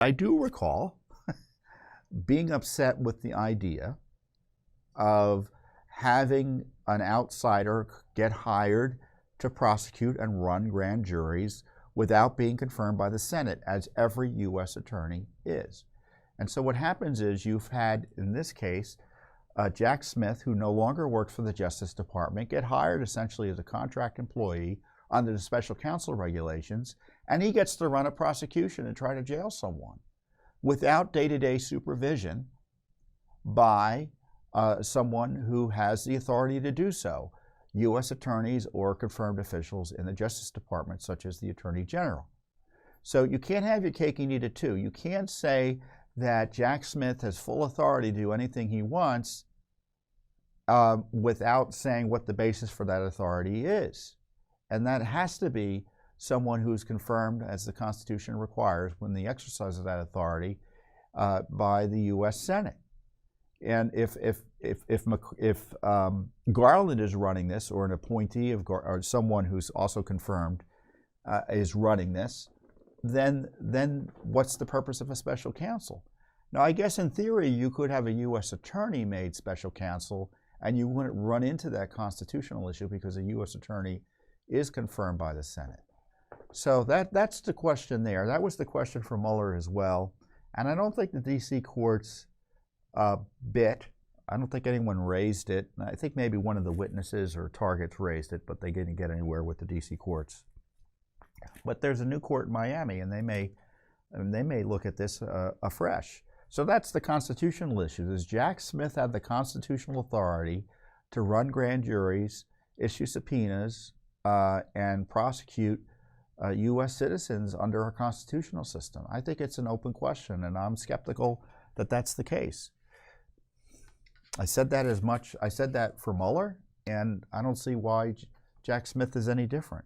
I do recall being upset with the idea of having an outsider get hired to prosecute and run grand juries without being confirmed by the Senate, as every U.S. attorney is. And so what happens is you've had, in this case, Jack Smith, who no longer works for the Justice Department, get hired essentially as a contract employee under the Special Counsel regulations, and he gets to run a prosecution and try to jail someone without day-to-day supervision by someone who has the authority to do so, U.S. attorneys or confirmed officials in the Justice Department, such as the Attorney General. So you can't have your cake and eat it too. You can't say that Jack Smith has full authority to do anything he wants without saying what the basis for that authority is. And that has to be someone who's confirmed, as the Constitution requires, when the exercise of that authority by the U.S. Senate. And if Garland is running this, or an appointee of or someone who's also confirmed is running this, then what's the purpose of a special counsel? Now, I guess in theory you could have a U.S. attorney made special counsel, and you wouldn't run into that constitutional issue because a U.S. attorney is confirmed by the Senate. So that's the question there. That was the question for Mueller as well. And I don't think the D.C. courts bit. I don't think anyone raised it. I think maybe one of the witnesses or targets raised it, but they didn't get anywhere with the D.C. courts. But there's a new court in Miami, and they may look at this afresh. So that's the constitutional issue. Does Jack Smith have the constitutional authority to run grand juries, issue subpoenas, and prosecute U.S. citizens under our constitutional system? I think it's an open question, and I'm skeptical that that's the case. I said that for Mueller, and I don't see why Jack Smith is any different.